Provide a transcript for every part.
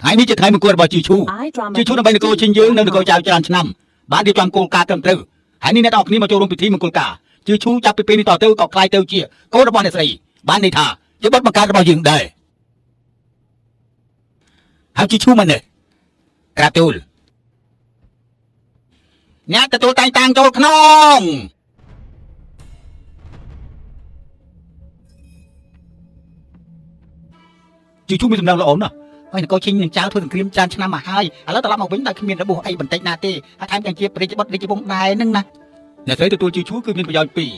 ថ្ងៃនេះជាថ្ងៃមង្គលរបស់ជីឈូដើម្បីនគរជិញយើងនៅនគរចៅច្រើនឆ្នាំបានរៀបចំគោលការណ៍ត្រឹមត្រូវហើយនេះអ្នកនរគ្នាមកចូលរួមពិធីមង្គលការជីឈូចាប់ពីពេលនេះតទៅក៏ខ្លាយទៅជាកូនរបស់អ្នកស្រីបានន័យថាជាបុត្របង្កើតរបស់យើងដែរហើយជីឈូមិនទេក្រាបទូលអ្នកទទួលតែងតាំងចូលក្នុងជីឈូមានសំណងល្អណាស់ហើយនគរជិញនឹងចៅធ្វើសង្គ្រាមច្រើនឆ្នាំមកហើយឥឡូវត្រឡប់មកវិញតែគ្មានរបួសអីបន្តិចណាទេហើយថែមទាំងជាព្រះរាជបុត្ររាជវង្សដែរនឹងណាអ្នកស្រីទទួលជីឈូគឺមានប្រយោជន៍ពីរ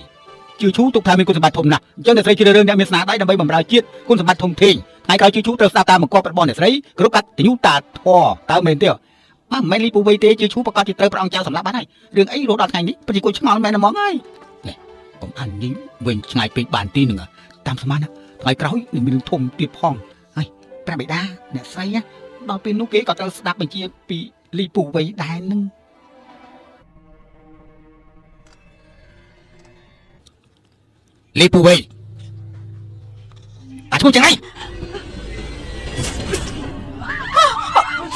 ជីឈូទុកថាមានគុណសម្បត្តិធំណាស់អញ្ចឹងអ្នកស្រីជ្រើសរើសអ្នកមានស្នាដៃដើម្បីបម្រើជាតិគុណសម្បត្តិធំធេងថ្ងៃក្រោយជីឈូត្រូវស្ដាប់តាមបង្គាប់របស់អ្នកស្រីគ្រប់កាត់ទញ្ញូតាធរតើមែនទេមិនមែនលីពូវៃទេជីឈូប្រកាសជាត្រូវព្រះអង្គចៅសម្លាប់បានហើយរឿងអីរហូតដល់ថ្ងៃនេះប្រជាពលឆ្ងល់មែនហ្មងហើយនេះកុំអាននេះវិញឆ្ងាយពេកបានទីនឹងតាមស្មានថ្ងៃក្រោយនឹងមានធំទៀតផងហើយព្រះបិតាអ្នកស្រីដល់ពេលនោះគេក៏ត្រូវស្ដាប់បញ្ជាពីលីពូវៃដែរនឹងលីពូវៃអាឈ្មោះចឹងឯង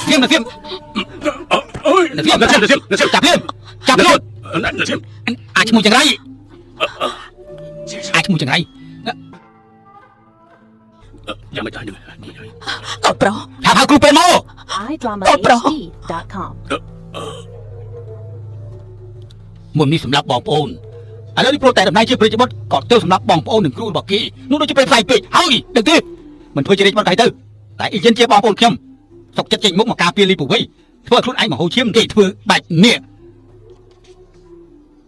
ទៀមទៀមអើយទៀមចាប់ខ្លួនអាឈ្មោះចឹងឯងអាឈ្មោះចឹងឯងយ៉ាងមិនដែរនេះកូនប្រុសថាហៅគ្រូពេទ្យមកកូនប្រុសមុននេះសម្រាប់បងប្អូនឥឡូវនេះព្រោះតែតំណែងជាព្រះរាជបុត្រក៏ទៅសម្រាប់បងប្អូននិងគ្រូរបស់គេនោះដូចជាពេលផ្សាយពេកហើយដឹងទេមិនធ្វើជារាជបុត្រហើយទៅតែអ៊ីចិនជាបងប្អូនខ្ញុំសុកចិត្តចេញមុខមកការពារលីពូវៃធ្វើខ្លួនឯងមហោឈាមគេធ្វើបាច់នេះ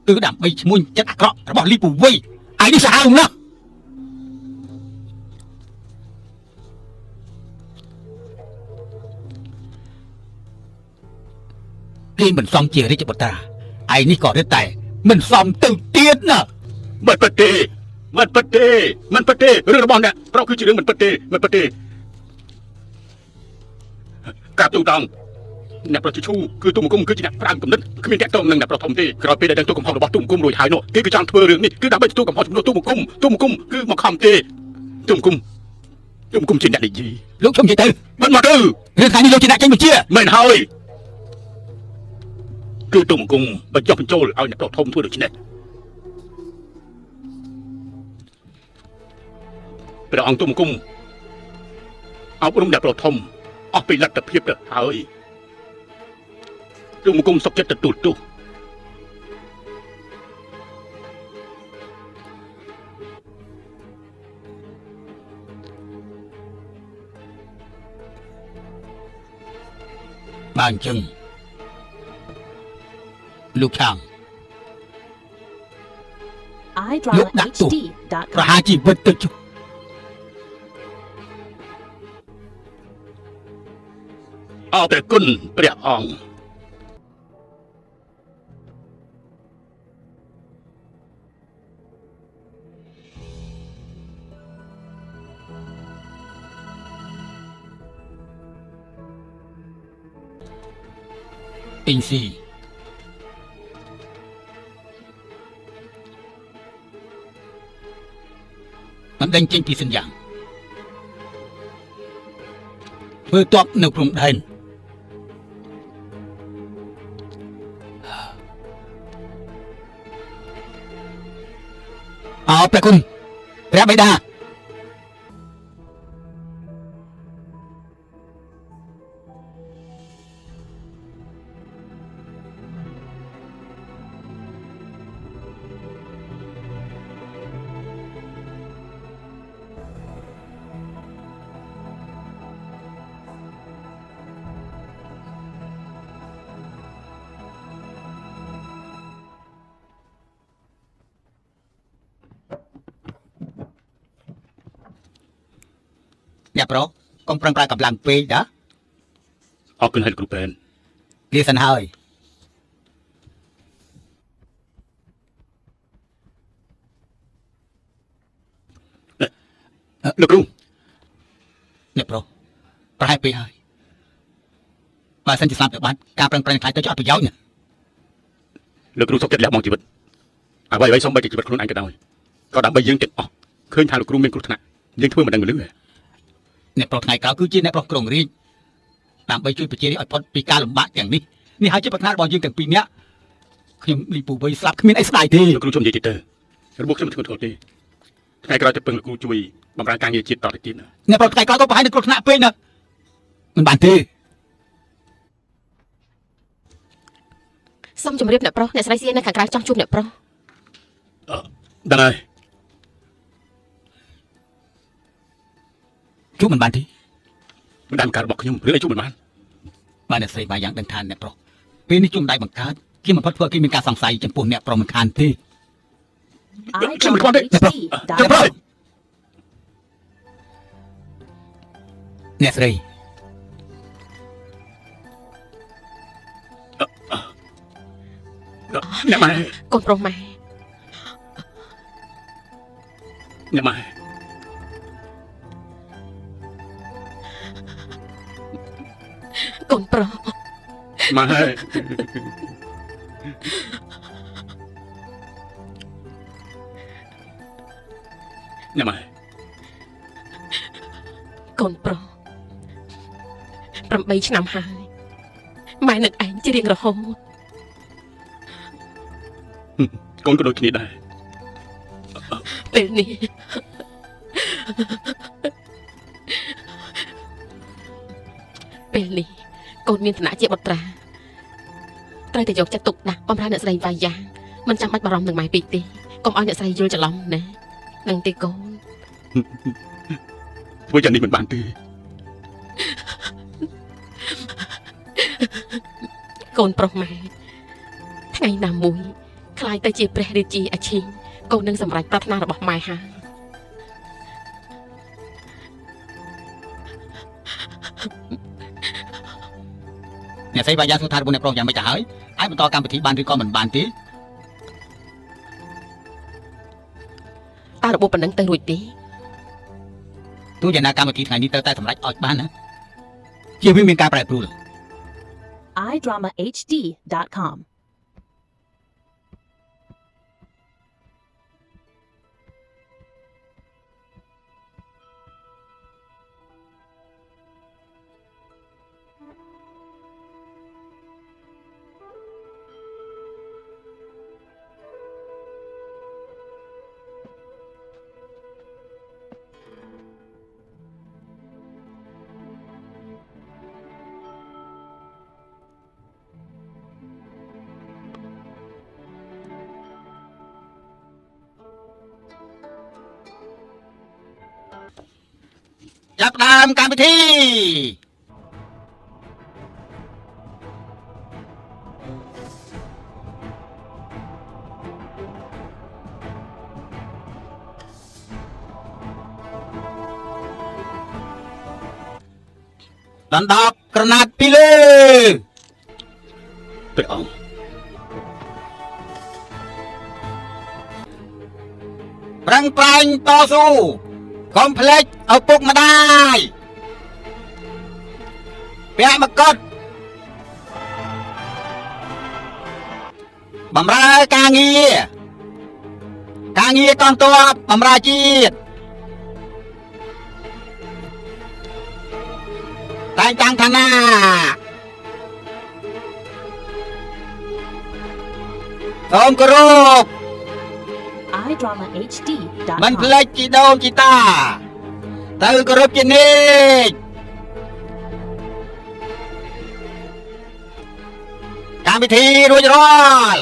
គឺដើម្បីឈ្មោះចិត្តអាក្រក់របស់លីពូវៃឯនេះសាហាវណាស់គេមិនសមជារាជបុត្រាឯនេះក៏រឹតតែមិនសមទៅទៀតណាមិនពិតទេរឿងរបស់អ្នកប្រុសគឺជារឿងមិនពិតទេកាប់ទូតងអ្នកប្រុសជាឈូគឺទូមង្គមគឺជាអ្នកប្រាំគំនិតគ្មានតាក់ទងនឹងអ្នកប្រុសធំទេក្រោយពេលដែលដឹងទូកំហុសរបស់ទូមង្គមរួចហើយនោះគេក៏ចង់ធ្វើរឿងនេះគឺដើម្បីទទួលកំហុសចំនួនទូមង្គមគឺមកខំទេទូមង្គមជាអ្នកនិយាយលោកខ្ញុំនិយាយទៅមិនមកទៅរឿងថ្ងៃនេះលោកជាអ្នកចេញបញ្ជាមិនហើយគឺទូមង្គមបញ្ចុះបញ្ចូលឲ្យអ្នកប្រុសធំធ្វើដូច្នេះព្រះអង្គទូមង្គមអប់រំអ្នកប្រុសធំអស់ពីលទ្ធភាពទៅហើយទូមង្គមសុខចិត្តទទួលទោសបានចឹងលោកខាងលោកដាក់ទោសប្រហារជីវិតទៅចុះអរព្រះគុណព្រះអង្គអ៊ីងស៊ីមិនដឹងចេញពីសញ្ញាធ្វើតបនៅព្រំដែនអរព្រះគុណព្រះបិតាអ្នកប្រុសកុំប្រឹងប្រែងកម្លាំងពេកណាអរគុណហើយគ្រូពេនលាសិនហើយលោកគ្រូអ្នកប្រុសប្រហែលពេកហើយបើសិនជាស្លាប់ទៅបាត់ការប្រឹងប្រែងខ្លាចទៅជាអត់ប្រយោជន៍ណាលោកគ្រូសុខចិត្តលះបង់ជីវិតអ្វីសូម្បីតែជីវិតខ្លួនឯងក៏ដោយក៏ដើម្បីយើងទាំងអស់ឃើញថាលោកគ្រូមានគ្រោះថ្នាក់យើងធ្វើមិនដឹងលឺអ្នកប្រុសថ្ងៃក្រោយគឺជាអ្នកប្រុសក្រុងរាជ ដើម្បីជួយប្រជារាស្ត្រឲ្យផុតពីការលំបាកទាំងនេះនេះហើយជាប្រាថ្នារបស់យើងទាំងពីរនាក់ខ្ញុំលីពូវ័យស្លាប់គ្មានអីស្ដាយទេលោកគ្រូជួយនិយាយទៀតទៅរបួសខ្ញុំធ្ងន់ធ្ងរទេថ្ងៃក្រោយទៅពឹងលោកគ្រូជួយបម្រើការងារជាតិតទៅទៀតអ្នកប្រុសថ្ងៃក្រោយក៏ប្រហែលនឹងគ្រោះថ្នាក់ពេកណាមិនបានទេសូមជម្រាបអ្នកប្រុសអ្នកស្រីសៀននៅខាងក្រៅចង់ជួបអ្នកប្រុសដឹងហើយជួបមិនបានទេមិនបានការរបស់ខ្ញុំឬអីជួបមិនបានបាទអ្នកស្រីបានយ៉ាងដឹងថាអ្នកប្រុសពេលនេះជួបដៃបង្កើតជាមិនផុតធ្វើគេមានការសង្ស័យចំពោះអ្នកប្រុសមិនខានទេខ្ញុំមិនគាត់ទេអ្នកប្រុសអ្នកស្រីអ្នកម៉ែកូនប្រុសម៉ែអ្នកម៉ែកូនប្រុសម៉ែអ្នកម៉ែកូនប្រុស8ឆ្នាំហើយម៉ែនឹកឯងជារៀងរហូតកូនក៏ដូចគ្នាដែរពេលនេះកូនមានឋានៈជាបុត្រាត្រូវតែយកចិត្តទុកដាក់បម្រើអ្នកស្រីវាយយ៉ាងមិនចាំបាច់បារម្ភនឹងម៉ែពេកទេកុំឲ្យអ្នកស្រីយល់ច្រឡំណានឹងទេកូនធ្វើយ៉ាងនេះមិនបានទេកូនប្រុសម៉ែថ្ងៃណាមួយខ្លាយទៅជាព្រះរាជាអាឈីងកូននឹងសម្រេចប្រាថ្នារបស់ម៉ែហើយអ្នកស្រីវាយ៉ាសួរថារបស់អ្នកប្រុសយ៉ាងម៉េចទៅហើយអាចបន្តកម្មវិធីបានឬក៏មិនបានទេតើរបបប៉ុណ្ណឹងទៅរួចទេទោះយ៉ាងណាកម្មវិធីថ្ងៃនេះត្រូវតែសម្រេចឲ្យបានណាជាវាមានការប្រែប្រួលiDramaHD.comចាប់ផ្ដើមកម្មវិធីដណ្ដប់ក្រណាត់ពីលើព្រះអង្គប្រឹងប្រែងតស៊ូកុំភ្លេចឪពុកម្ដាយពាក់មកុដបម្រើការងារកងទ័ពបម្រើជាតិតែងតាំងឋានៈសូមគោរពiDramaHD.com មិនភ្លេចជីដូនជីតាទៅគោរពជានិច្ចកម្មវិធីរួចរាល់